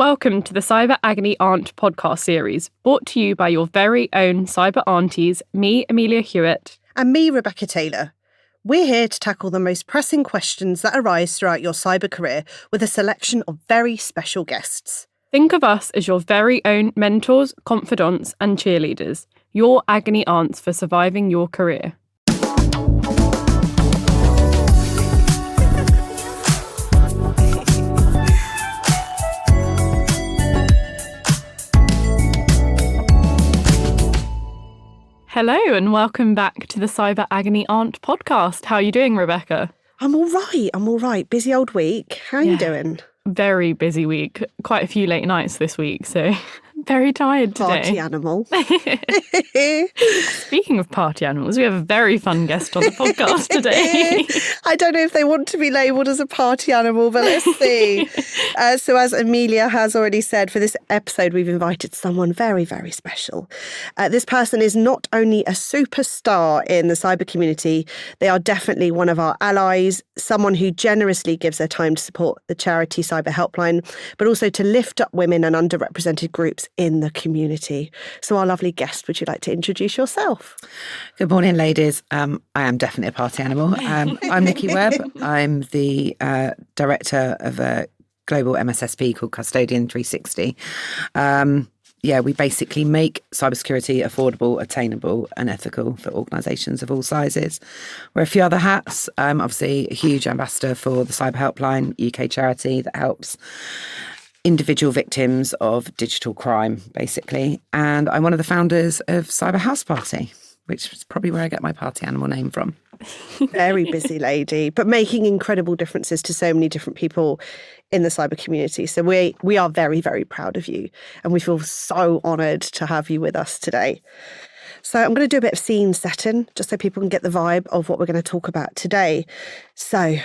Welcome to the Cyber Agony Aunt podcast series, brought to you by your very own cyber aunties, me, Amelia Hewitt. And me, Rebecca Taylor. We're here to tackle the most pressing questions that arise throughout your cyber career with a selection of very special guests. Think of us as your very own mentors, confidants, and cheerleaders, your agony aunts for surviving your career. Hello and welcome back to the Cyber Agony Aunt podcast. How are you doing, Rebecca? I'm all right. Busy old week. How are you doing? Very busy week. Quite a few late nights this week, so very tired today. Party animal. Speaking of party animals, we have a very fun guest on the podcast today. I don't know if they want to be labelled as a party animal, but let's see. So as Amelia has already said, for this episode, we've invited someone very, very special. This person is not only a superstar in the cyber community, they are definitely one of our allies, someone who generously gives their time to support the charity Cyber Helpline, but also to lift up women and underrepresented groups in the community. So our lovely guest, would you like to introduce yourself? Good morning, ladies. I am definitely a party animal. I'm Nikki Webb. I'm the director of a global MSSP called Custodian 360. We basically make cybersecurity affordable, attainable and ethical for organisations of all sizes. Wear a few other hats. I'm obviously a huge ambassador for the Cyber Helpline, UK charity that helps individual victims of digital crime, basically. And I'm one of the founders of Cyber House Party, which is probably where I get my party animal name from. Very busy lady, but making incredible differences to so many different people in the cyber community. So we are very, very proud of you. And we feel so honoured to have you with us today. So I'm going to do a bit of scene setting, just so people can get the vibe of what we're going to talk about today. So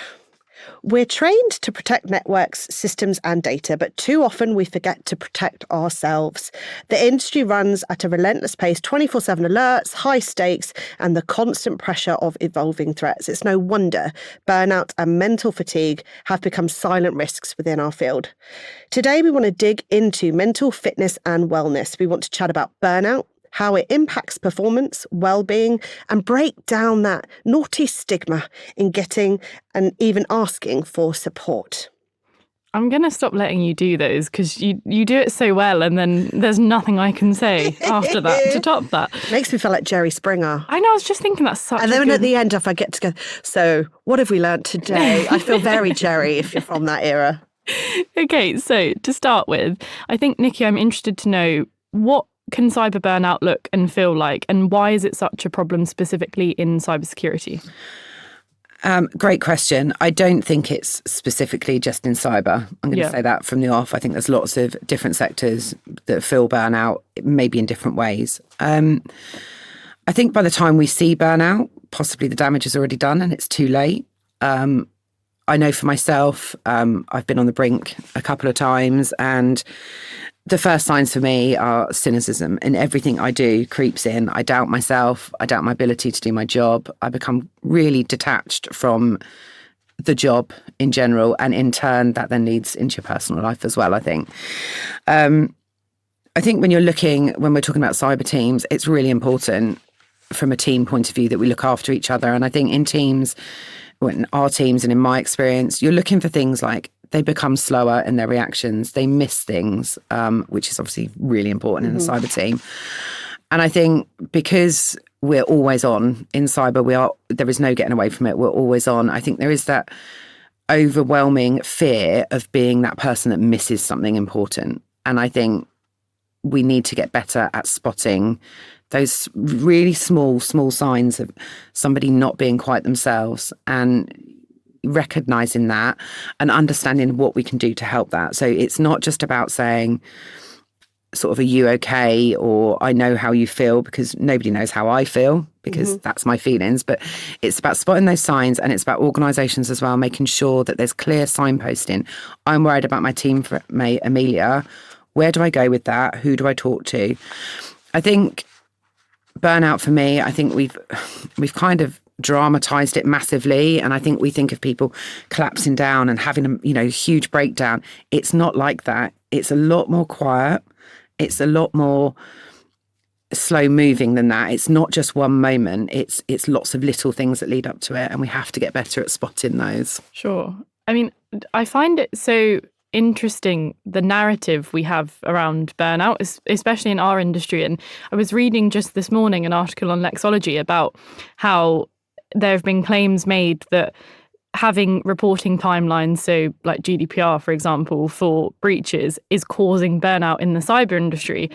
we're trained to protect networks, systems and data, but too often we forget to protect ourselves. The industry runs at a relentless pace, 24/7 alerts, high stakes, and the constant pressure of evolving threats. It's no wonder burnout and mental fatigue have become silent risks within our field. Today, we want to dig into mental fitness and wellness. We want to chat about burnout, how it impacts performance, well-being, and break down that naughty stigma in getting and even asking for support. I'm going to stop letting you do those because you do it so well and then there's nothing I can say after that to top that. Makes me feel like Jerry Springer. I know, I was just thinking that's such And then at the end, if I get to go, so what have we learnt today? I feel very Jerry if you're from that era. Okay, so to start with, I think, Nikki, I'm interested to know what can cyber burnout look and feel like, and why is it such a problem specifically in cybersecurity? Great question. I don't think it's specifically just in cyber. I'm going to say that from the off. I think there's lots of different sectors that feel burnout, maybe in different ways. I think by the time we see burnout, possibly the damage is already done and it's too late. I know for myself, I've been on the brink a couple of times, and the first signs for me are cynicism, and everything I do creeps in. I doubt myself. I doubt my ability to do my job. I become really detached from the job in general, and in turn, that then leads into your personal life as well, I think. I think when we're talking about cyber teams, it's really important from a team point of view that we look after each other. And I think in teams, in our teams and in my experience, you're looking for things like they become slower in their reactions. They miss things, which is obviously really important in a cyber team. And I think because we're always on in cyber, there is no getting away from it. We're always on. I think there is that overwhelming fear of being that person that misses something important. And I think we need to get better at spotting those really small signs of somebody not being quite themselves, and recognizing that and understanding what we can do to help that. So it's not just about saying sort of, are you okay? Or I know how you feel, because nobody knows how I feel, because that's my feelings. But it's about spotting those signs, and it's about organisations as well, making sure that there's clear signposting. I'm worried about my teammate Amelia. Where do I go with that? Who do I talk to? I think burnout for me, I think we've kind of dramatized it massively, and I think we think of people collapsing down and having a huge breakdown. It's not like that. it's a lot more quiet. It's a lot more slow moving than that. It's not just one moment. It's lots of little things that lead up to it, and we have to get better at spotting those. Sure. I mean, I find it so interesting, the narrative we have around burnout, especially in our industry. And I was reading just this morning an article on Lexology about how there have been claims made that having reporting timelines, so like GDPR, for example, for breaches is causing burnout in the cyber industry.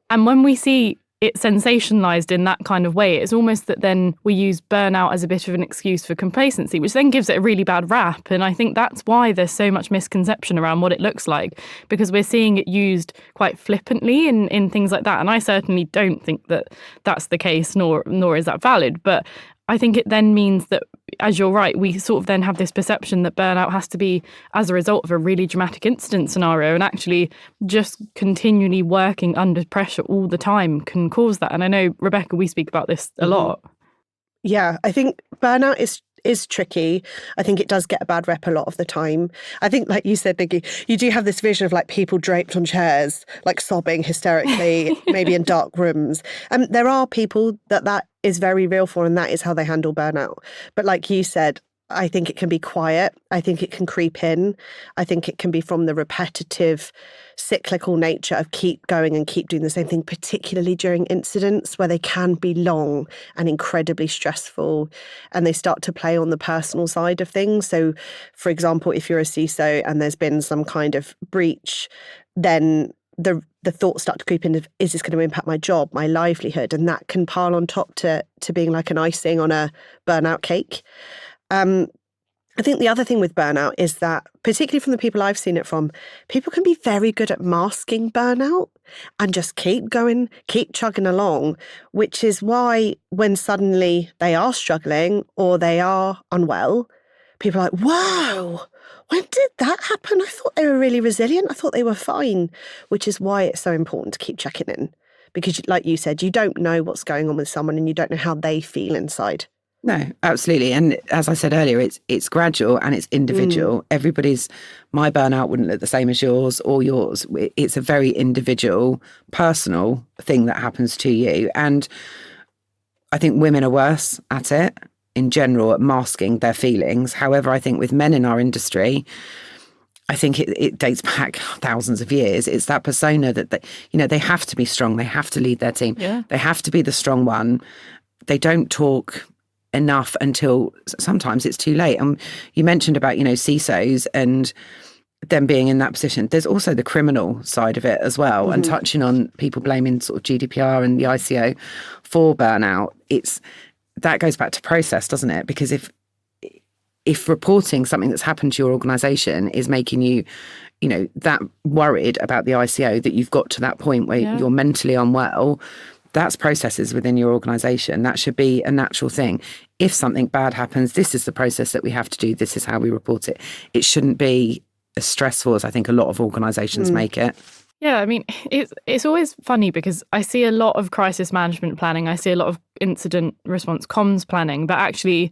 And when we see it sensationalized in that kind of way, it's almost that then we use burnout as a bit of an excuse for complacency, which then gives it a really bad rap. And I think that's why there's so much misconception around what it looks like, because we're seeing it used quite flippantly in things like that. And I certainly don't think that that's the case, nor is that valid. But I think it then means that, as you're right, we sort of then have this perception that burnout has to be as a result of a really dramatic incident scenario, and actually just continually working under pressure all the time can cause that. And I know, Rebecca, we speak about this a lot. Yeah, I think burnout is tricky. I think it does get a bad rep a lot of the time. I think, like you said, Nikki, you do have this vision of like people draped on chairs, like sobbing hysterically, maybe in dark rooms. And there are people that is very real for, and that is how they handle burnout. But like you said, I think it can be quiet. I think it can creep in. I think it can be from the repetitive, cyclical nature of keep going and keep doing the same thing, particularly during incidents where they can be long and incredibly stressful, and they start to play on the personal side of things. So, for example, if you're a CISO and there's been some kind of breach, then the thoughts start to creep in of, is this going to impact my job, my livelihood? And that can pile on top to being like an icing on a burnout cake. I think the other thing with burnout is that, particularly from the people I've seen it from, people can be very good at masking burnout and just keep going, keep chugging along, which is why when suddenly they are struggling or they are unwell, people are like, wow, when did that happen? I thought they were really resilient. I thought they were fine, which is why it's so important to keep checking in. Because like you said, you don't know what's going on with someone and you don't know how they feel inside. No, absolutely. And as I said earlier, it's gradual and it's individual. My burnout wouldn't look the same as yours or yours. It's a very individual, personal thing that happens to you. And I think women are worse at it in general, at masking their feelings. However, I think with men in our industry, I think it dates back thousands of years. It's that persona that they have to be strong. They have to lead their team. Yeah. They have to be the strong one. They don't talk enough until sometimes it's too late. And you mentioned about, CISOs and them being in that position. There's also the criminal side of it as well. And touching on people blaming sort of GDPR and the ICO for burnout, that goes back to process, doesn't it? Because if reporting something that's happened to your organisation is making you, that worried about the ICO, that you've got to that point where you're mentally unwell, that's processes within your organisation. That should be a natural thing. If something bad happens, this is the process that we have to do. This is how we report it. It shouldn't be as stressful as I think a lot of organisations make it. Yeah, I mean, it's always funny because I see a lot of crisis management planning. I see a lot of incident response comms planning, but actually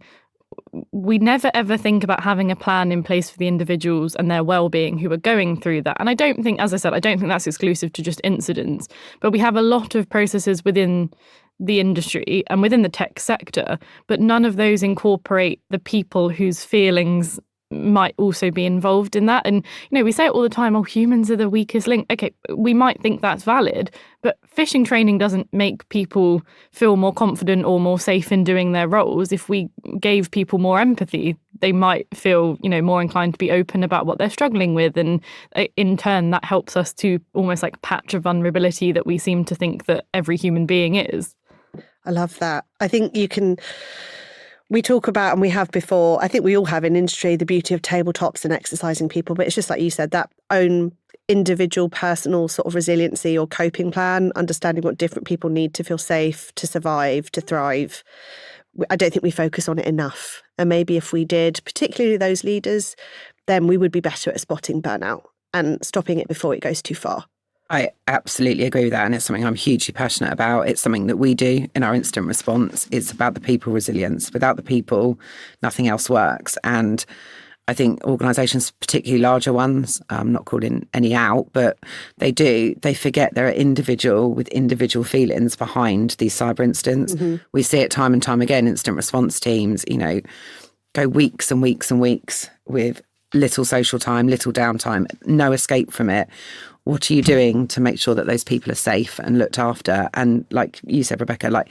we never ever think about having a plan in place for the individuals and their well-being who are going through that. And I don't think, as I said, I don't think that's exclusive to just incidents, but we have a lot of processes within the industry and within the tech sector, but none of those incorporate the people whose feelings might also be involved in that. And, we say it all the time, humans are the weakest link. Okay, we might think that's valid, but phishing training doesn't make people feel more confident or more safe in doing their roles. If we gave people more empathy, they might feel, more inclined to be open about what they're struggling with. And in turn, that helps us to almost like patch a vulnerability that we seem to think that every human being is. I love that. I think we talk about, and we have before, I think we all have in industry, the beauty of tabletops and exercising people, but it's just like you said, that own individual personal sort of resiliency or coping plan, understanding what different people need to feel safe, to survive, to thrive. I don't think we focus on it enough. And maybe if we did, particularly those leaders, then we would be better at spotting burnout and stopping it before it goes too far. I absolutely agree with that. And it's something I'm hugely passionate about. It's something that we do in our incident response. It's about the people resilience. Without the people, nothing else works. And I think organisations, particularly larger ones, I'm not calling any out, but they forget there are individual with individual feelings behind these cyber incidents. We see it time and time again. Incident response teams, go weeks and weeks and weeks with little social time, little downtime, no escape from it. What are you doing to make sure that those people are safe and looked after? And like you said, Rebecca,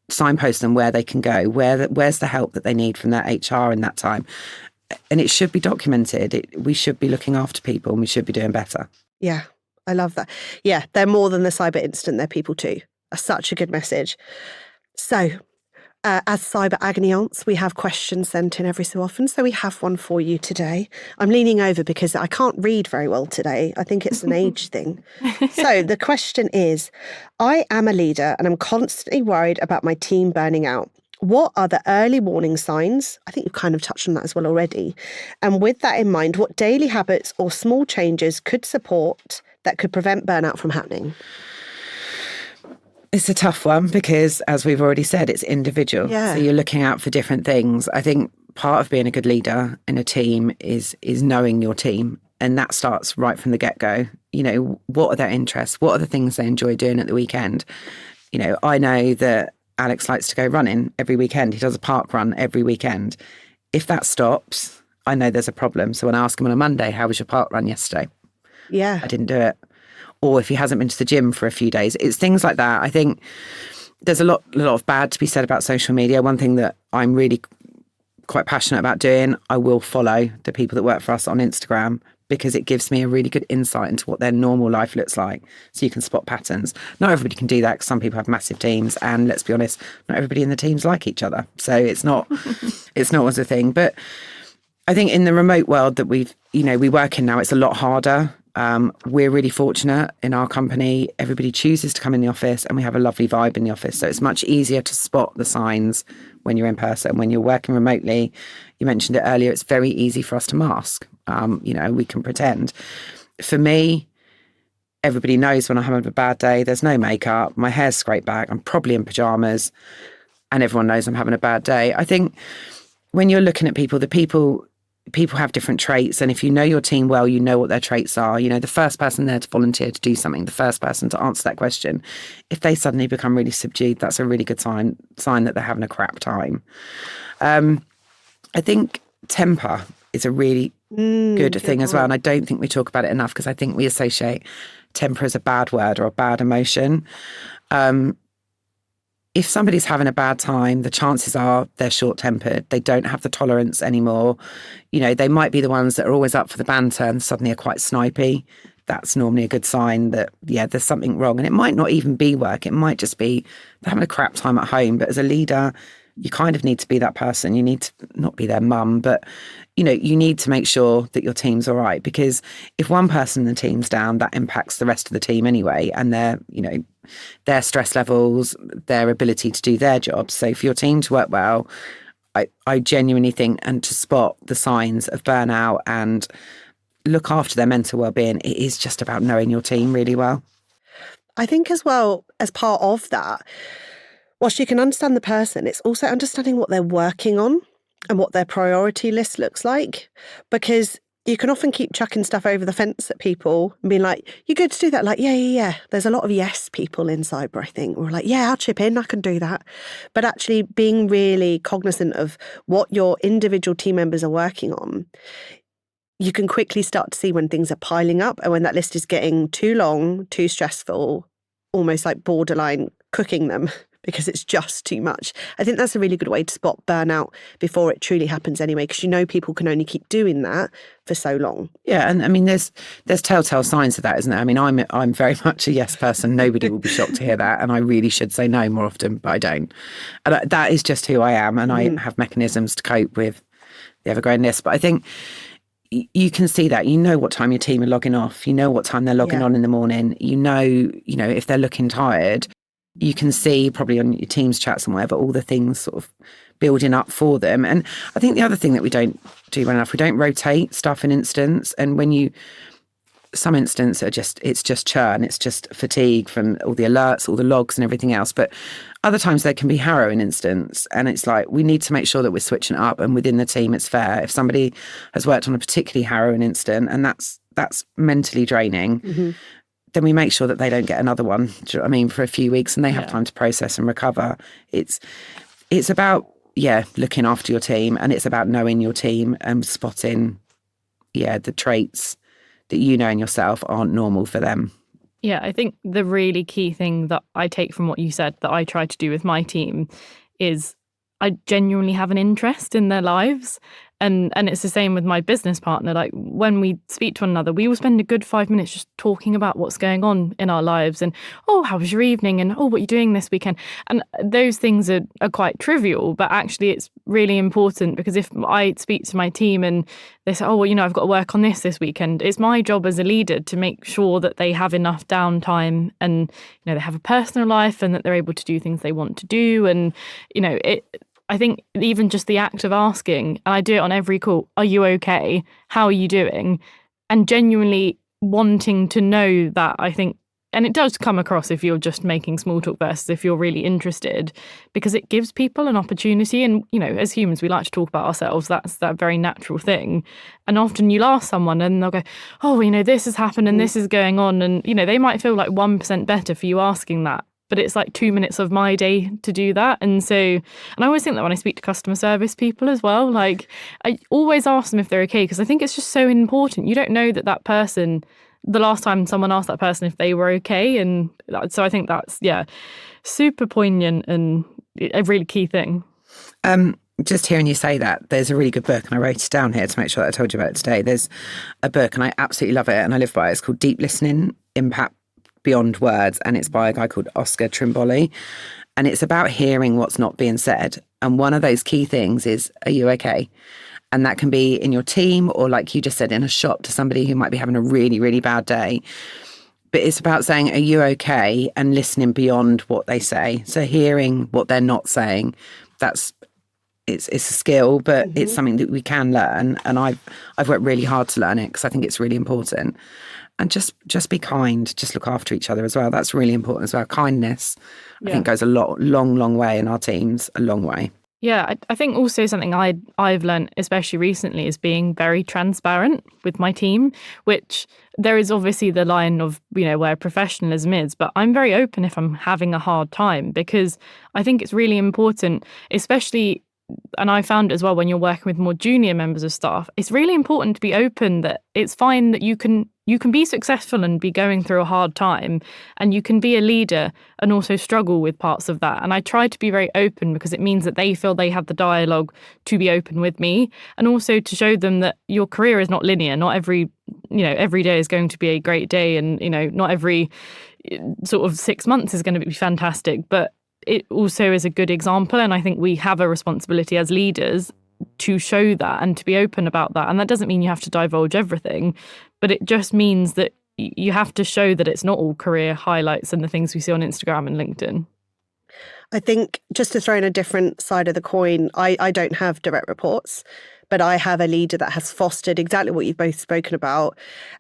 signpost them where they can go, where's the help that they need from their HR in that time. And it should be documented. We should be looking after people and we should be doing better. Yeah, I love that. Yeah, they're more than the cyber incident, they're people too. That's such a good message. So, as cyber agony aunts, we have questions sent in every so often. So we have one for you today. I'm leaning over because I can't read very well today. I think it's an age thing. So the question is, I am a leader and I'm constantly worried about my team burning out. What are the early warning signs? I think you've kind of touched on that as well already. And with that in mind, what daily habits or small changes could support that could prevent burnout from happening? It's a tough one because, as we've already said, it's individual. Yeah. So you're looking out for different things. I think part of being a good leader in a team is knowing your team. And that starts right from the get-go. What are their interests? What are the things they enjoy doing at the weekend? I know that Alex likes to go running every weekend. He does a park run every weekend. If that stops, I know there's a problem. So when I ask him on a Monday, how was your park run yesterday? Yeah. I didn't do it. Or if he hasn't been to the gym for a few days, it's things like that. I think there's a lot of bad to be said about social media. One thing that I'm really quite passionate about doing, I will follow the people that work for us on Instagram because it gives me a really good insight into what their normal life looks like. So you can spot patterns. Not everybody can do that because some people have massive teams. And let's be honest, not everybody in the teams like each other. So it's not always a thing. But I think in the remote world that we work in now, it's a lot harder. We're really fortunate in our company. Everybody chooses to come in the office and we have a lovely vibe in the office. So it's much easier to spot the signs when you're in person. When you're working remotely, you mentioned it earlier, it's very easy for us to mask. We can pretend. For me, everybody knows when I'm having a bad day, there's no makeup, my hair's scraped back, I'm probably in pajamas, and everyone knows I'm having a bad day. I think when you're looking at people have different traits, and if you know your team well, you know what their traits are. The first person there to volunteer to do something, the first person to answer that question, if they suddenly become really subdued, that's a really good sign that they're having a crap time. I think temper is a really good thing as well, and I don't think we talk about it enough because I think we associate temper as a bad word or a bad emotion. If somebody's having a bad time, the chances are they're short-tempered. They don't have the tolerance anymore. They might be the ones that are always up for the banter and suddenly are quite snipey. That's normally a good sign that, there's something wrong. And it might not even be work. It might just be they're having a crap time at home. But as a leader, you kind of need to be that person. You need to not be their mum, but, you need to make sure that your team's all right. Because if one person in the team's down, that impacts the rest of the team anyway. And their stress levels, their ability to do their jobs. So for your team to work well, I genuinely think, and to spot the signs of burnout and look after their mental well-being, it is just about knowing your team really well. I think as well, as part of that, whilst you can understand the person, it's also understanding what they're working on and what their priority list looks like. Because you can often keep chucking stuff over the fence at people and being like, you're good to do that. Like, yeah. There's a lot of yes people in cyber, I think. We're like, yeah, I'll chip in, I can do that. But actually being really cognizant of what your individual team members are working on, you can quickly start to see when things are piling up and when that list is getting too long, too stressful, almost like borderline cooking them because it's just too much. I think that's a really good way to spot burnout before it truly happens anyway, because people can only keep doing that for so long. Yeah, and I mean, there's telltale signs of that, isn't there? I mean, I'm very much a yes person. Nobody will be shocked to hear that, and I really should say no more often, but I don't. And that is just who I am, and I have mechanisms to cope with the ever-growing list. But I think you can see that. You know what time your team are logging off. You know what time they're logging on in the morning. You know, if they're looking tired. You can see probably on your Teams chats and whatever, all the things sort of building up for them. And I think the other thing that we don't do well enough, we don't rotate stuff in instance. And when you some instances it's just churn, it's just fatigue from all the alerts, all the logs and everything else. But other times there can be harrowing instance, and it's like we need to make sure that we're switching it up, and within the team it's fair. If somebody has worked on a particularly harrowing instant and that's mentally draining, then we make sure that they don't get another one, do you know what I mean, for a few weeks, and they have time to process and recover. It's about looking after your team, and it's about knowing your team and spotting the traits that you know in yourself aren't normal for them. Yeah, I think the really key thing that I take from what you said that I try to do with my team is I genuinely have an interest in their lives. And it's the same with my business partner. Like when we speak to one another, we will spend a good 5 minutes just talking about what's going on in our lives and, oh, how was your evening? And, oh, what are you doing this weekend? And those things are quite trivial, but actually it's really important, because if I speak to my team and they say, oh, well, I've got to work on this weekend, it's my job as a leader to make sure that they have enough downtime and, they have a personal life and that they're able to do things they want to do. And, I think even just the act of asking, and I do it on every call, are you okay? How are you doing? And genuinely wanting to know that, I think, and it does come across if you're just making small talk versus if you're really interested, because it gives people an opportunity. And, as humans, we like to talk about ourselves. That's that very natural thing. And often you'll ask someone and they'll go, oh, this has happened and this is going on. And, they might feel like 1% better for you asking that. But it's like 2 minutes of my day to do that. And I always think that when I speak to customer service people as well, like I always ask them if they're okay, because I think it's just so important. You don't know that person, the last time someone asked that person if they were okay. And so I think that's, super poignant and a really key thing. Just hearing you say that, there's a really good book, and I wrote it down here to make sure that I told you about it today. There's a book, and I absolutely love it, and I live by it. It's called Deep Listening, Impact Beyond Words, and it's by a guy called Oscar Trimboli, and it's about hearing what's not being said. And one of those key things is, are you okay? And that can be in your team, or like you just said, in a shop to somebody who might be having a really, really bad day. But it's about saying, are you okay? And listening beyond what they say. So hearing what they're not saying, it's a skill, but it's something that we can learn. And I've worked really hard to learn it, because I think it's really important. And just be kind, just look after each other as well. That's really important as well. Kindness, I think, goes a long way in our teams, a long way. Yeah, I think also something I've learned, especially recently, is being very transparent with my team, which there is obviously the line of, where professionalism is, but I'm very open if I'm having a hard time, because I think it's really important, especially, and I found as well when you're working with more junior members of staff, it's really important to be open that it's fine that you can be successful and be going through a hard time, and you can be a leader and also struggle with parts of that. And I try to be very open, because it means that they feel they have the dialogue to be open with me, and also to show them that your career is not linear. Not every day is going to be a great day, and not every sort of 6 months is going to be fantastic, but it also is a good example. And I think we have a responsibility as leaders to show that and to be open about that. And that doesn't mean you have to divulge everything, but it just means that you have to show that it's not all career highlights and the things we see on Instagram and LinkedIn. I think, just to throw in a different side of the coin, I don't have direct reports, but I have a leader that has fostered exactly what you've both spoken about.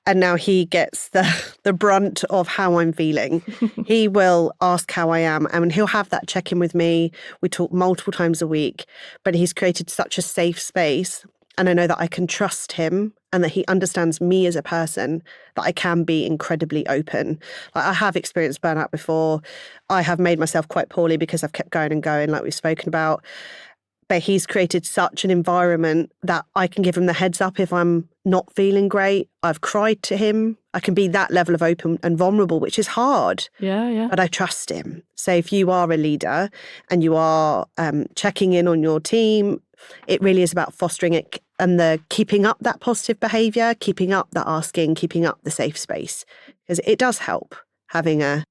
And now he gets the brunt of how I'm feeling. He will ask how I am, and he'll have that check-in with me. We talk multiple times a week, but he's created such a safe space. And I know that I can trust him, and that he understands me as a person, that I can be incredibly open. Like, I have experienced burnout before. I have made myself quite poorly because I've kept going and going, like we've spoken about. But he's created such an environment that I can give him the heads up if I'm not feeling great. I've cried to him. I can be that level of open and vulnerable, which is hard. Yeah. But I trust him. So if you are a leader and you are checking in on your team, it really is about fostering it and the keeping up that positive behaviour, keeping up the asking, keeping up the safe space. Because it does help having a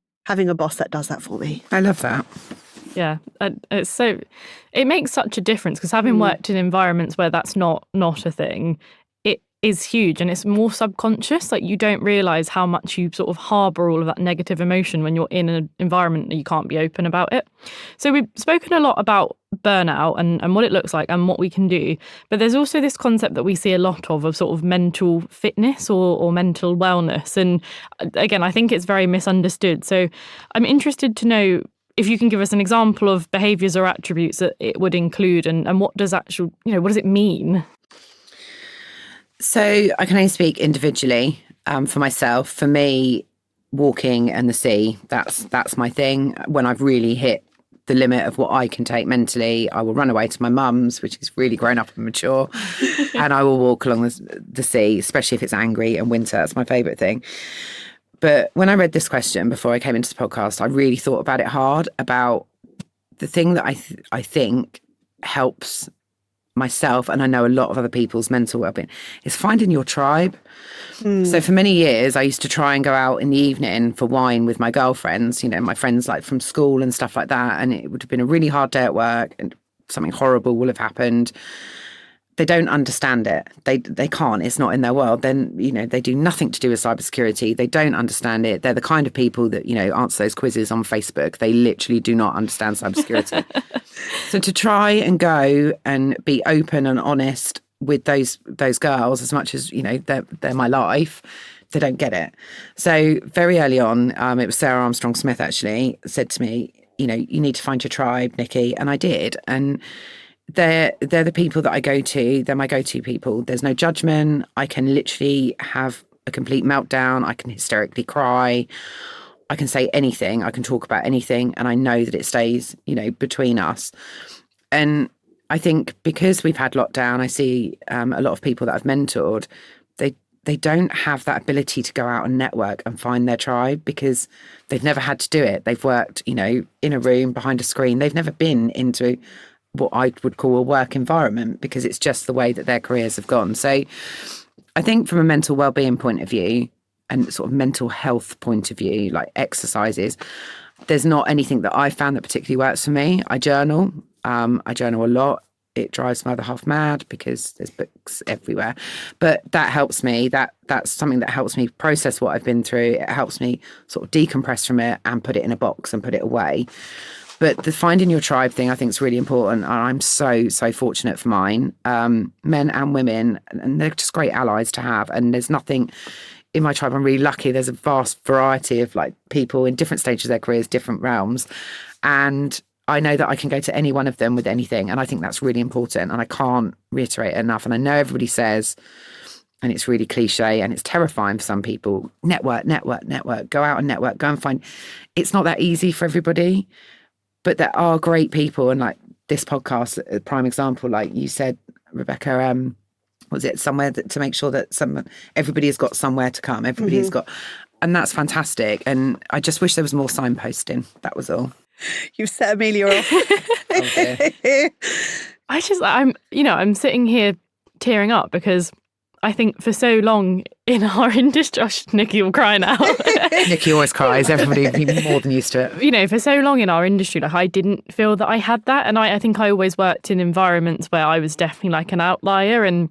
boss that does that for me. I love that. Yeah, it makes such a difference, because having worked in environments where that's not a thing, is huge, and it's more subconscious. Like, you don't realize how much you sort of harbor all of that negative emotion when you're in an environment that you can't be open about it. So we've spoken a lot about burnout and what it looks like and what we can do. But there's also this concept that we see a lot of sort of mental fitness or mental wellness. And again, I think it's very misunderstood. So I'm interested to know if you can give us an example of behaviours or attributes that it would include, and what does what does it mean? So I can only speak individually for myself. For me, walking and the sea, that's my thing. When I've really hit the limit of what I can take mentally, I will run away to my mum's, which is really grown up and mature, and I will walk along the sea, especially if it's angry and winter. That's my favourite thing. But when I read this question before I came into the podcast, I really thought about it hard, about the thing that I think helps myself, and I know a lot of other people's mental wellbeing, is finding your tribe. So for many years, I used to try and go out in the evening for wine with my girlfriends, my friends like from school and stuff like that. And it would have been a really hard day at work and something horrible will have happened. They don't understand it. They can't. It's not in their world. Then, they do nothing to do with cybersecurity. They don't understand it. They're the kind of people that, answer those quizzes on Facebook. They literally do not understand cybersecurity. So to try and go and be open and honest with those girls, as much as, they're my life, they don't get it. So very early on, it was Sarah Armstrong-Smith actually said to me, you need to find your tribe, Nikki. And I did. And they're the people that I go to. They're my go-to people. There's no judgment. I can literally have a complete meltdown. I can hysterically cry. I can say anything. I can talk about anything. And I know that it stays, between us. And I think because we've had lockdown, I see a lot of people that I've mentored, they don't have that ability to go out and network and find their tribe because they've never had to do it. They've worked, in a room behind a screen. They've never been into what I would call a work environment because it's just the way that their careers have gone. So I think from a mental wellbeing point of view and sort of mental health point of view, like exercises, there's not anything that I found that particularly works for me. I journal. I journal a lot. It drives my other half mad because there's books everywhere. But that helps me. That's something that helps me process what I've been through. It helps me sort of decompress from it and put it in a box and put it away. But the finding your tribe thing, I think, is really important. And I'm so fortunate for mine, men and women, and they're just great allies to have. And there's nothing in my tribe. I'm really lucky. There's a vast variety of people in different stages of their careers, different realms. And I know that I can go to any one of them with anything. And I think that's really important. And I can't reiterate it enough. And I know everybody says, and it's really cliche and it's terrifying for some people, network, go out and network, go and find. It's not that easy for everybody. But there are great people, and this podcast, a prime example, like you said, Rebecca, was it somewhere to make sure that everybody has got somewhere to come, everybody's got, and that's fantastic. And I just wish there was more signposting. That was all. You've set Amelia off. Okay. I'm sitting here tearing up because I think for so long in our industry, Nikki will cry now. Nikki always cries. Everybody be more than used to it. For so long in our industry, I didn't feel that I had that. And I think I always worked in environments where I was definitely an outlier. And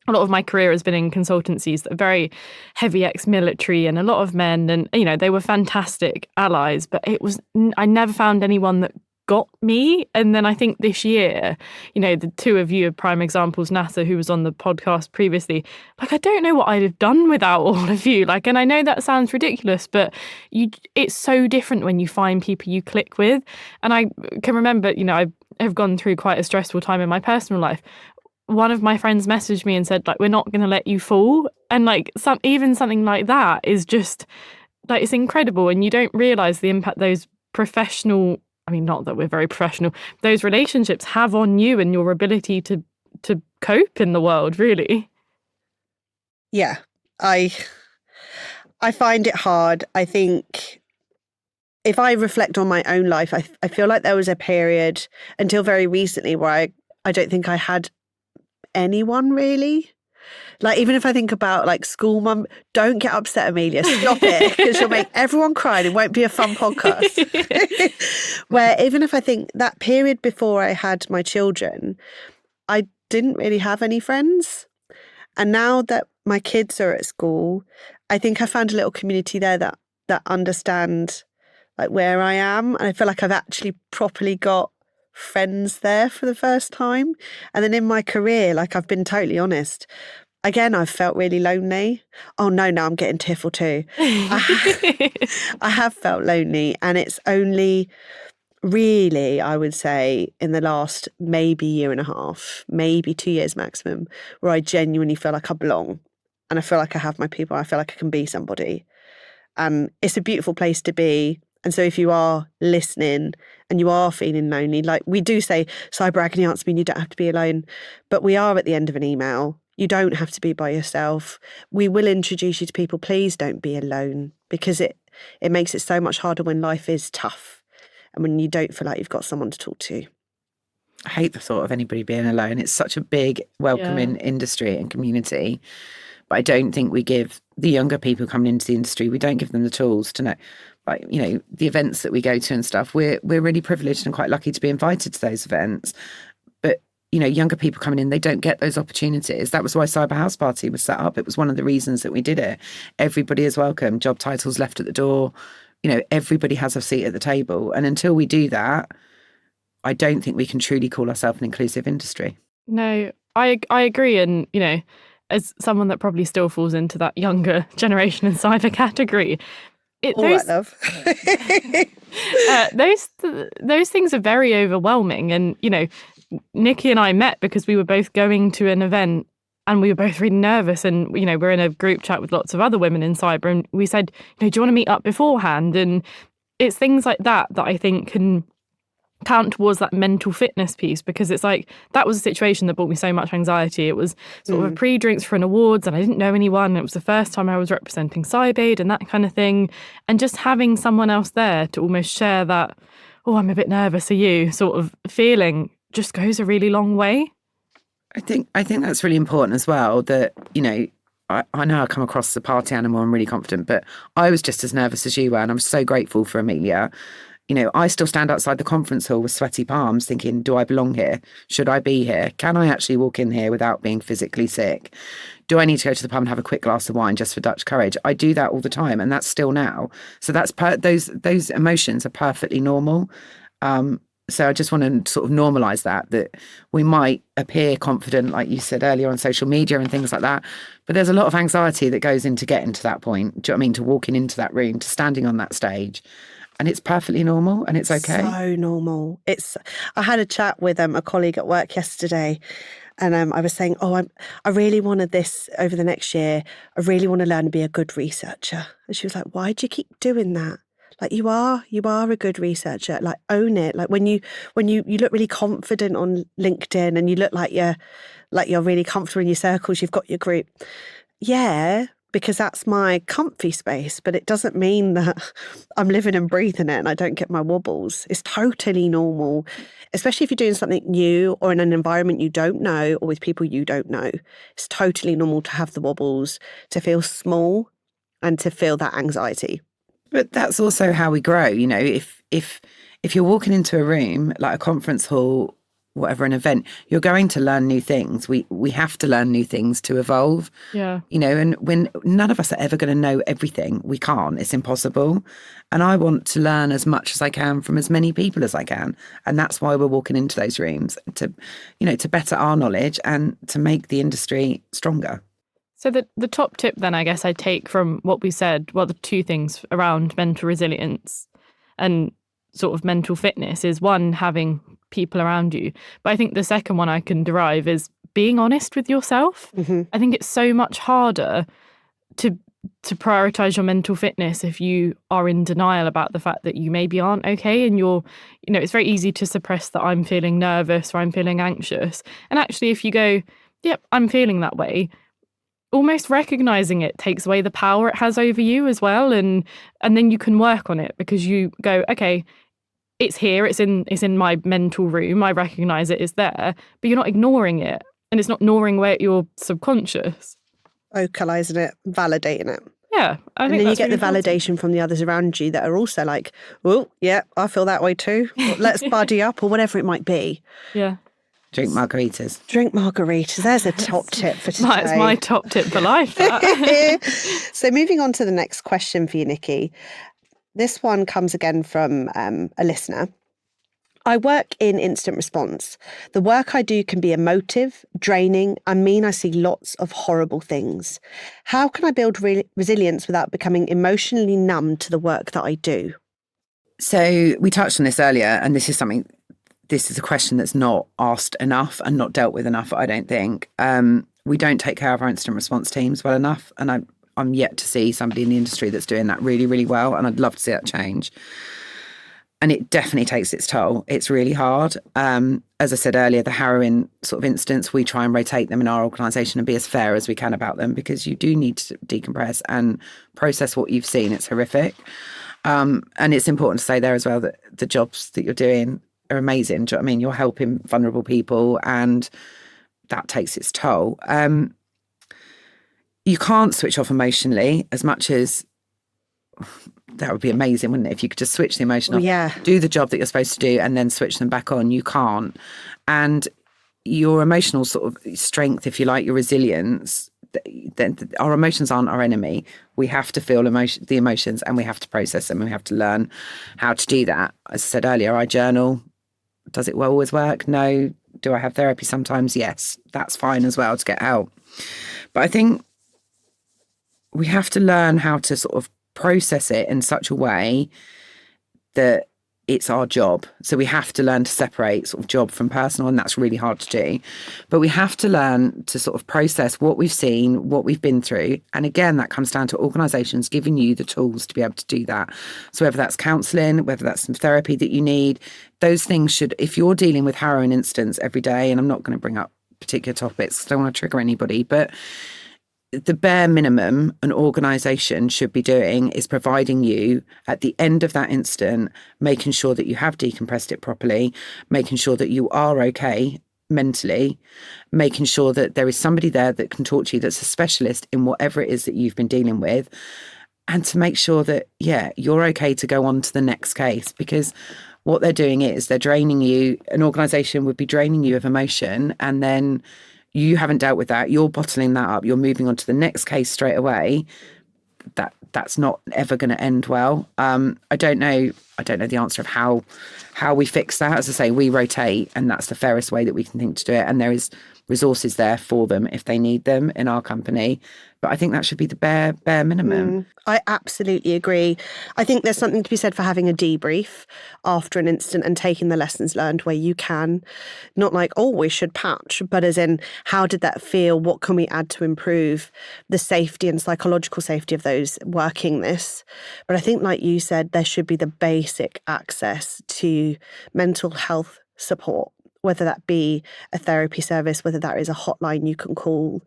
a lot of my career has been in consultancies that are very heavy ex-military and a lot of men. And, they were fantastic allies. But I never found anyone that got me. And then I think this year, the two of you are prime examples. NASA, who was on the podcast previously, I don't know what I'd have done without all of you. And I know that sounds ridiculous, but it's so different when you find people you click with. And I can remember, I have gone through quite a stressful time in my personal life. One of my friends messaged me and said, we're not going to let you fall. And even something like that is just it's incredible. And you don't realize the impact those professional, not that we're very professional, those relationships have on you and your ability to cope in the world, really. Yeah, I find it hard. I think if I reflect on my own life, I feel like there was a period until very recently where I don't think I had anyone really. Even if I think about school mum, don't get upset, Amelia, stop it, because you'll make everyone cry and it won't be a fun podcast. Where even if I think that period before I had my children, I didn't really have any friends. And now that my kids are at school, I think I found a little community there that understand like where I am. And I feel like I've actually properly got friends there for the first time. And then in my career, like I've been totally honest, again, I've felt really lonely. Oh no, I'm getting tiffle too. I have felt lonely, and it's only really, I would say, in the last maybe year and a half, maybe 2 years maximum, where I genuinely feel like I belong, and I feel like I have my people. I feel like I can be somebody. And it's a beautiful place to be. And so if you are listening and you are feeling lonely, like we do say, cyber agony answer mean you don't have to be alone, but we are at the end of an email. You don't have to be by yourself. We will introduce you to people. Please don't be alone, because it makes it so much harder when life is tough and when you don't feel like you've got someone to talk to. I hate the thought of anybody being alone. It's such a big, welcoming industry and community. But I don't think we give the younger people coming into the industry, we don't give them the tools to know. Like, you know, the events that we go to and stuff, we're really privileged and quite lucky to be invited to those events. But, you know, younger people coming in, they don't get those opportunities. That was why Cyber House Party was set up. It was one of the reasons that we did it. Everybody is welcome. Job titles left at the door. You know, everybody has a seat at the table. And until we do that, I don't think we can truly call ourselves an inclusive industry. No, I agree. And, you know, as someone that probably still falls into that younger generation and cyber category, Right, love. those things are very overwhelming. And, you know, Nikki and I met because we were both going to an event and we were both really nervous. And, you know, we're in a group chat with lots of other women in cyber. And we said, you know, do you want to meet up beforehand? And it's things like that I think can count towards that mental fitness piece, because it's like that was a situation that brought me so much anxiety. It was sort of a pre-drinks for an awards and I didn't know anyone. It was the first time I was representing Cybaid and that kind of thing. And just having someone else there to almost share that, oh, I'm a bit nervous, are you, sort of feeling just goes a really long way. I think that's really important as well, that, you know, I know I come across as a party animal, I'm really confident, but I was just as nervous as you were, and I'm so grateful for Amelia. You know, I still stand outside the conference hall with sweaty palms thinking, do I belong here? Should I be here? Can I actually walk in here without being physically sick? Do I need to go to the pub and have a quick glass of wine just for Dutch courage? I do that all the time, and that's still now. So that's those emotions are perfectly normal. So I just want to sort of normalise that we might appear confident, like you said earlier, on social media and things like that. But there's a lot of anxiety that goes into getting to that point. Do you know what I mean? To walking into that room, to standing on that stage. And it's perfectly normal and it's okay. So normal. I had a chat with a colleague at work yesterday, and I was saying, I really wanted this over the next year. I really want to learn to be a good researcher. And she was like, why do you keep doing that? Like, you are a good researcher. Like, own it. Like when you look really confident on LinkedIn and you look like you're really comfortable in your circles, you've got your group. Yeah, because that's my comfy space, but it doesn't mean that I'm living and breathing it and I don't get my wobbles. It's totally normal, especially if you're doing something new or in an environment you don't know or with people you don't know. It's totally normal to have the wobbles, to feel small and to feel that anxiety. But that's also how we grow. You know, if you're walking into a room, like a conference hall, whatever, an event, you're going to learn new things. We have to learn new things to evolve. Yeah. You know, and when none of us are ever going to know everything, we can't. It's impossible. And I want to learn as much as I can from as many people as I can. And that's why we're walking into those rooms, to better our knowledge and to make the industry stronger. So the top tip then, I guess I take from what we said, well, the two things around mental resilience and sort of mental fitness is, one, having people around you. But I think the second one I can derive is being honest with yourself. Mm-hmm. I think it's so much harder to prioritize your mental fitness if you are in denial about the fact that you maybe aren't okay, and it's very easy to suppress that I'm feeling nervous or I'm feeling anxious. And actually, if you go, yep, I'm feeling that way, almost recognizing it takes away the power it has over you as well, and then you can work on it, because you go, okay, it's here, it's in my mental room, I recognize it is there, but you're not ignoring it, and it's not gnawing away at your subconscious. Vocalizing it, validating it. Yeah, I think and then you that's get really the validation from the others around you that are also like, oh, yeah, I feel that way too. Let's buddy up, or whatever it might be. Yeah. Drink margaritas. Drink margaritas. There's a top tip for today. That's my top tip for life. So moving on to the next question for you, Nikki. This one comes again from a listener. I work in incident response. The work I do can be emotive, draining, and mean I see lots of horrible things. How can I build resilience without becoming emotionally numb to the work that I do? So we touched on this earlier, and this is a question that's not asked enough and not dealt with enough, I don't think. We don't take care of our incident response teams well enough, and I'm yet to see somebody in the industry that's doing that really, really well, and I'd love to see that change. And it definitely takes its toll. It's really hard. As I said earlier, the harrowing sort of incidents, we try and rotate them in our organisation and be as fair as we can about them, because you do need to decompress and process what you've seen. It's horrific. And it's important to say there as well that the jobs that you're doing are amazing. Do you know what I mean? You're helping vulnerable people, and that takes its toll. You can't switch off emotionally as much as... That would be amazing, wouldn't it? If you could just switch the emotion off, do the job that you're supposed to do, and then switch them back on. You can't. And your emotional sort of strength, if you like, your resilience, our emotions aren't our enemy. We have to feel the emotions, and we have to process them, and we have to learn how to do that. As I said earlier, I journal. Does it always work? No. Do I have therapy sometimes? Yes. That's fine as well to get out. But I think we have to learn how to sort of process it in such a way that it's our job. So we have to learn to separate sort of job from personal, and that's really hard to do. But we have to learn to sort of process what we've seen, what we've been through. And again, that comes down to organisations giving you the tools to be able to do that. So whether that's counselling, whether that's some therapy that you need, those things should, if you're dealing with harrowing incidents every day, and I'm not going to bring up particular topics because I don't want to trigger anybody, but the bare minimum an organisation should be doing is providing you, at the end of that incident, making sure that you have decompressed it properly, making sure that you are okay mentally, making sure that there is somebody there that can talk to you that's a specialist in whatever it is that you've been dealing with, and to make sure that, you're okay to go on to the next case. Because what they're doing is they're draining you. An organisation would be draining you of emotion, and then you haven't dealt with that. You're bottling that up. You're moving on to the next case straight away. That's not ever going to end well. I don't know the answer of how we fix that. As I say, we rotate, and that's the fairest way that we can think to do it. And there is resources there for them if they need them in our company. But I think that should be the bare minimum. I absolutely agree. I think there's something to be said for having a debrief after an incident and taking the lessons learned where you can. Not like, we should patch, but as in, how did that feel? What can we add to improve the safety and psychological safety of those working this? But I think, like you said, there should be the basic access to mental health support, whether that be a therapy service, whether that is a hotline you can call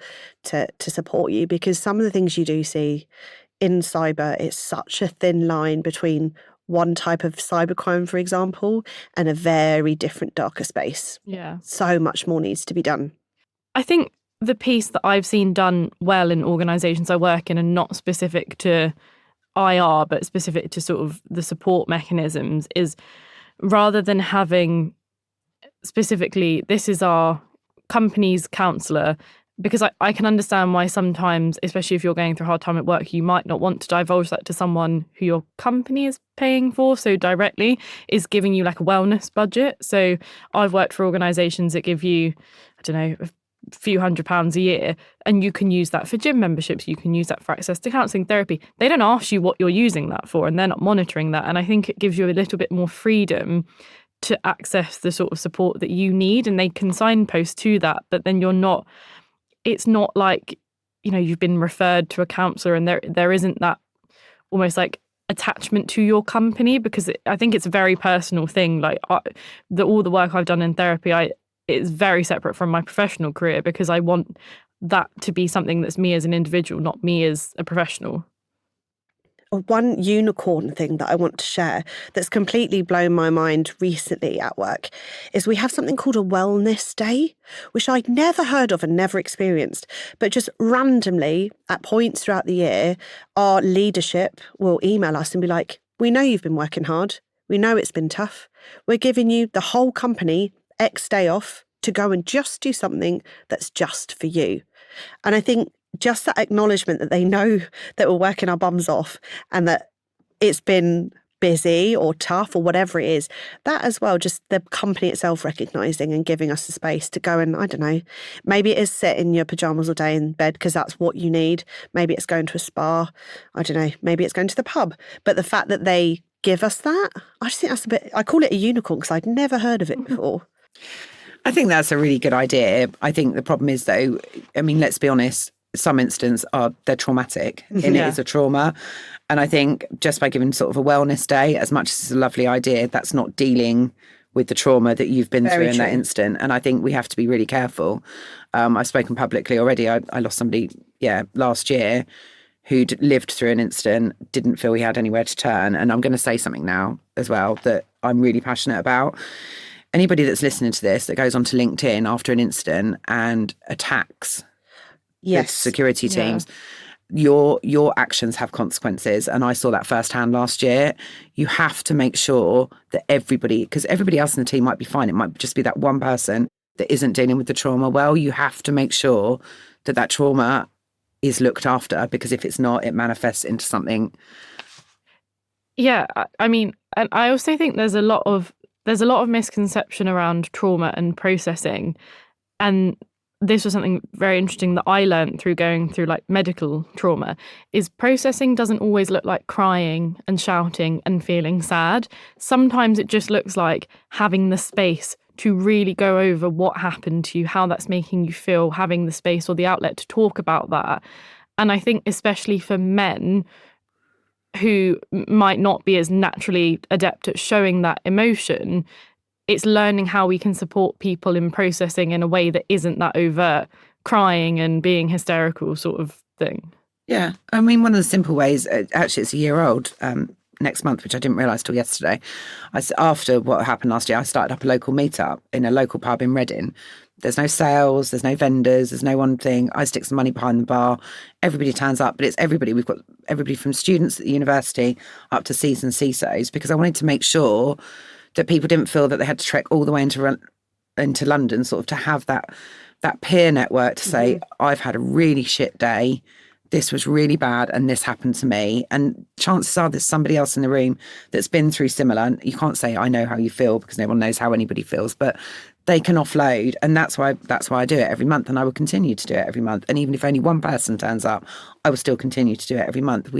to support you. Because some of the things you do see in cyber, it's such a thin line between one type of cybercrime, for example, and a very different, darker space. Yeah. So much more needs to be done. I think the piece that I've seen done well in organisations I work in, and not specific to IR, but specific to sort of the support mechanisms, is rather than having specifically, this is our company's counsellor, because I can understand why sometimes, especially if you're going through a hard time at work, you might not want to divulge that to someone who your company is paying for so directly, is giving you like a wellness budget. So I've worked for organisations that give you, a few £100s a year, and you can use that for gym memberships, you can use that for access to counselling, therapy. They don't ask you what you're using that for, and they're not monitoring that. And I think it gives you a little bit more freedom to access the sort of support that you need, and they can signpost to that. But then it's not like, you've been referred to a counsellor, and there isn't that almost like attachment to your company, because I think it's a very personal thing. Like all the work I've done in therapy, it's very separate from my professional career, because I want that to be something that's me as an individual, not me as a professional. One unicorn thing that I want to share that's completely blown my mind recently at work is we have something called a wellness day, which I'd never heard of and never experienced. But just randomly at points throughout the year, our leadership will email us and be like, we know you've been working hard. We know it's been tough. We're giving you, the whole company, X day off to go and just do something that's just for you. And I think just that acknowledgement that they know that we're working our bums off and that it's been busy or tough or whatever it is, that as well, just the company itself recognising and giving us the space to go and, I don't know, maybe it is sit in your pyjamas all day in bed because that's what you need. Maybe it's going to a spa. I don't know, maybe it's going to the pub. But the fact that they give us that, I just think that's a bit, I call it a unicorn because I'd never heard of it before. I think that's a really good idea. I think the problem is, though, I mean, let's be honest, some incidents they're traumatic and it is a trauma. And I think just by giving sort of a wellness day, as much as it's a lovely idea, that's not dealing with the trauma that you've been through in that instant. And I think we have to be really careful. I've spoken publicly already. I lost somebody, last year who'd lived through an incident, didn't feel he had anywhere to turn. And I'm going to say something now as well that I'm really passionate about. Anybody that's listening to this that goes onto LinkedIn after an incident and attacks the security teams, your actions have consequences. And I saw that firsthand last year. You have to make sure that everybody, because everybody else in the team might be fine. It might just be that one person that isn't dealing with the trauma well. You have to make sure that trauma is looked after, because if it's not, it manifests into something. Yeah, I mean, and I also think there's a lot of misconception around trauma and processing. And this was something very interesting that I learned through going through like medical trauma, is processing doesn't always look like crying and shouting and feeling sad. Sometimes it just looks like having the space to really go over what happened to you, how that's making you feel, having the space or the outlet to talk about that. And I think especially for men who might not be as naturally adept at showing that emotion, it's learning how we can support people in processing in a way that isn't that overt crying and being hysterical sort of thing. Yeah. I mean, one of the simple ways, actually it's a year old next month, which I didn't realise till yesterday. After what happened last year, I started up a local meetup in a local pub in Reading. There's no sales, there's no vendors, there's no one thing. I stick some money behind the bar. Everybody turns up, but it's everybody. We've got everybody from students at the university up to seasoned CISOs, because I wanted to make sure that people didn't feel that they had to trek all the way into London, sort of to have that peer network to say, I've had a really shit day, this was really bad, and this happened to me. And chances are there's somebody else in the room that's been through similar. And you can't say, I know how you feel, because no one knows how anybody feels, but they can offload. And that's why I do it every month, and I will continue to do it every month. And even if only one person turns up, I will still continue to do it every month.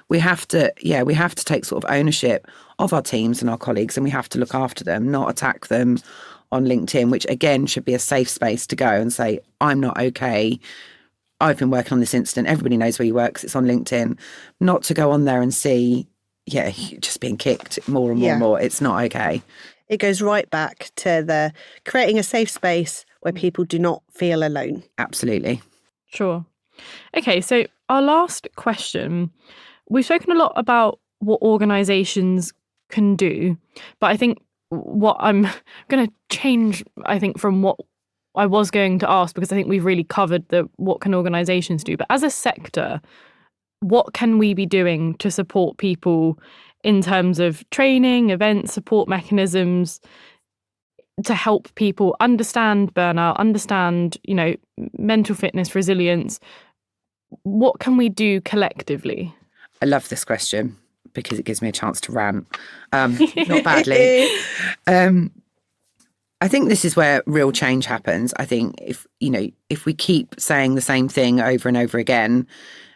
We have to take sort of ownership of our teams and our colleagues, and we have to look after them, not attack them on LinkedIn, which again should be a safe space to go and say, I'm not okay. I've been working on this incident. Everybody knows where you work because it's on LinkedIn. Not to go on there and see, just being kicked more and more and more. It's not okay. It goes right back to the creating a safe space where people do not feel alone. Absolutely. Sure. Okay, so our last question. We've spoken a lot about what organisations can do, but I think what I'm going to change, I think, from what I was going to ask, because I think we've really covered the what can organisations do. But as a sector, what can we be doing to support people in terms of training, events, support mechanisms to help people understand burnout, understand, mental fitness, resilience? What can we do collectively? I love this question because it gives me a chance to rant. Not badly. I think this is where real change happens. I think if we keep saying the same thing over and over again,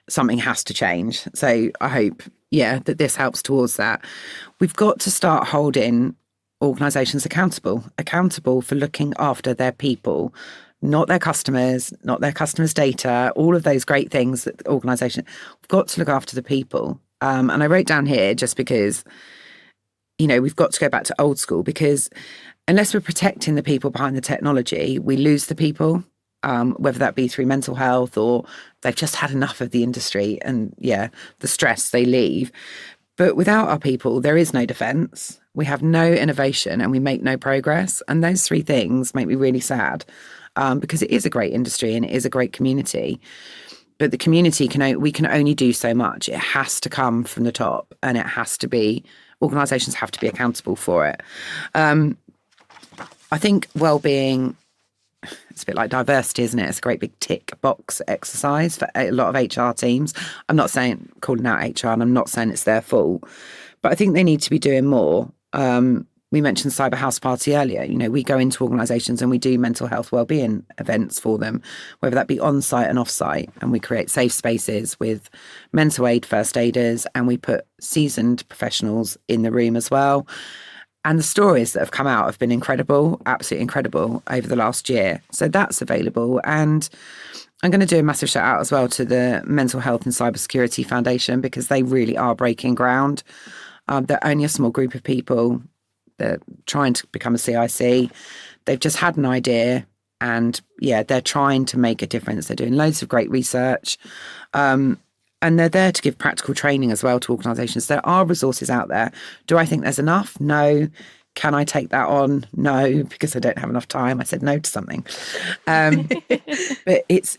something has to change. So I hope, that this helps towards that. We've got to start holding organisations accountable for looking after their people, not their customers, not their customers' data, all of those great things that the organisation, we've got to look after the people. And I wrote down here just because, we've got to go back to old school, because unless we're protecting the people behind the technology, we lose the people, whether that be through mental health or they've just had enough of the industry and, the stress, they leave. But without our people, there is no defence. We have no innovation and we make no progress. And those three things make me really sad, because it is a great industry and it is a great community. But the community we can only do so much. It has to come from the top, and it has to be, organisations have to be accountable for it. I think wellbeing it's a bit like diversity, isn't it? It's a great big tick box exercise for a lot of HR teams. I'm not saying calling out HR, and I'm not saying it's their fault, but I think they need to be doing more. We mentioned Cyber House Party earlier. You know, we go into organisations and we do mental health wellbeing events for them, whether that be on-site and off-site, and we create safe spaces with mental aid first aiders, and we put seasoned professionals in the room as well. And the stories that have come out have been incredible, absolutely incredible over the last year. So that's available. And I'm going to do a massive shout out as well to the Mental Health and Cybersecurity Foundation, because they really are breaking ground. They're only a small group of people. They're trying to become a CIC. They've just had an idea, and they're trying to make a difference. They're doing loads of great research. And they're there to give practical training as well to organisations. There are resources out there. Do I think there's enough? No. Can I take that on? No, because I don't have enough time. I said no to something. But it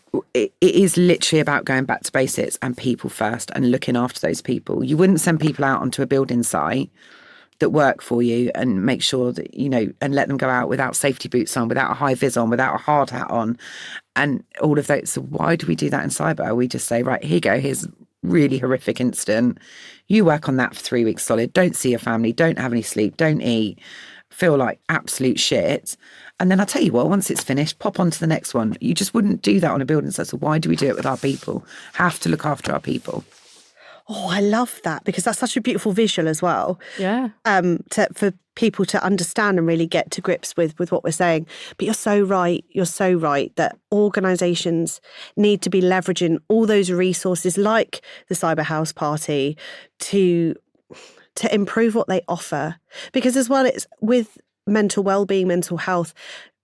is literally about going back to basics and people first and looking after those people. You wouldn't send people out onto a building site that work for you and make sure that, you know, and let them go out without safety boots on, without a high vis on, without a hard hat on, and all of those. So why do we do that in cyber? We just say, right, here you go, here's a really horrific incident. You work on that for 3 weeks solid. Don't see your family, don't have any sleep, don't eat, feel like absolute shit. And then I'll tell you what, once it's finished, pop on to the next one. You just wouldn't do that on a building site. So why do we do it with our people? Have to look after our people. Oh, I love that, because that's such a beautiful visual as well. Yeah. For people to understand and really get to grips with what we're saying. But you're so right. You're so right that organisations need to be leveraging all those resources like the Cyber House Party to improve what they offer. Because as well, it's with mental wellbeing, mental health,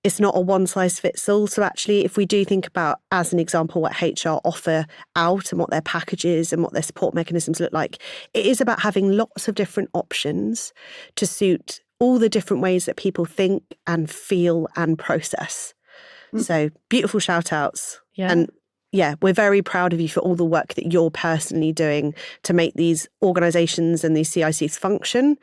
it's not a one size fits all. So actually, if we do think about, as an example, what HR offer out and what their packages and what their support mechanisms look like, it is about having lots of different options to suit all the different ways that people think and feel and process. So beautiful shout outs. Yeah. And we're very proud of you for all the work that you're personally doing to make these organisations and these CICs function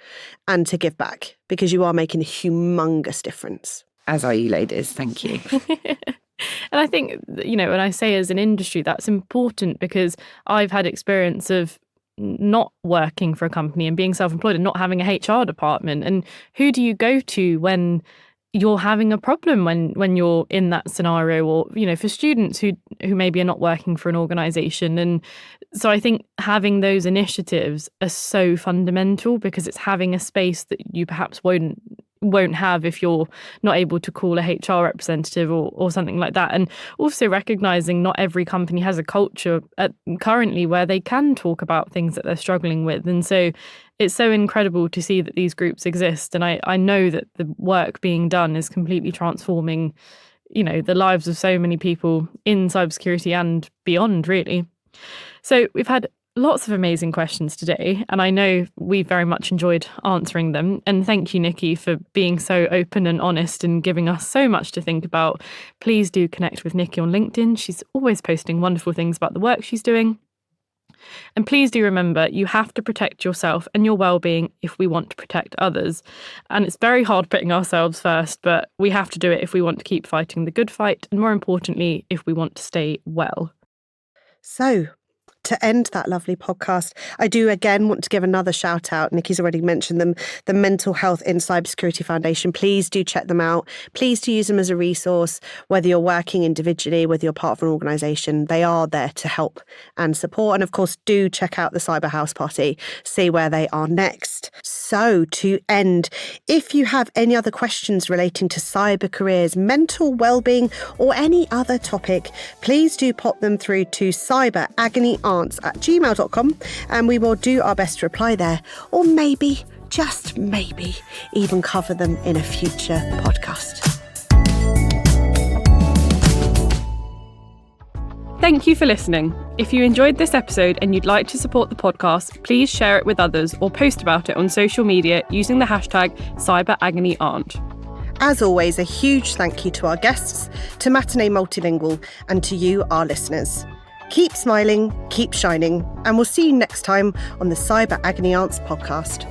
and to give back, because you are making a humongous difference. As are you ladies. Thank you. And I think, you know, when I say as an industry, that's important, because I've had experience of not working for a company and being self-employed and not having a HR department. And who do you go to when you're having a problem, when you're in that scenario? Or, you know, for students who maybe are not working for an organisation. And so I think having those initiatives are so fundamental, because it's having a space that you perhaps won't have if you're not able to call a HR representative or something like that. And also recognising not every company has a culture currently where they can talk about things that they're struggling with. And so it's so incredible to see that these groups exist. And I know that the work being done is completely transforming, you know, the lives of so many people in cybersecurity and beyond, really. So we've had lots of amazing questions today, and I know we very much enjoyed answering them. And thank you, Nikki, for being so open and honest and giving us so much to think about. Please do connect with Nikki on LinkedIn. She's always posting wonderful things about the work she's doing. And please do remember, you have to protect yourself and your well-being if we want to protect others. And it's very hard putting ourselves first, but we have to do it if we want to keep fighting the good fight, and more importantly, if we want to stay well. So, to end that lovely podcast, I do again want to give another shout out. Nikki's already mentioned them, the Mental Health in Cybersecurity Foundation. Please do check them out. Please do use them as a resource, whether you're working individually, whether you're part of an organisation. They are there to help and support. And of course, do check out the Cyber House Party, see where they are next. So to end, if you have any other questions relating to cyber careers, mental wellbeing, or any other topic, please do pop them through to cyberagonyaunt@gmail.com, and we will do our best to reply there, or maybe, just maybe, even cover them in a future podcast. Thank you for listening. If you enjoyed this episode and you'd like to support the podcast, please share it with others or post about it on social media using the hashtag CyberAgonyAunt. As always, a huge thank you to our guests, to Matinee Multilingual, and to you, our listeners. Keep smiling, keep shining, and we'll see you next time on the Cyber Agony Aunts podcast.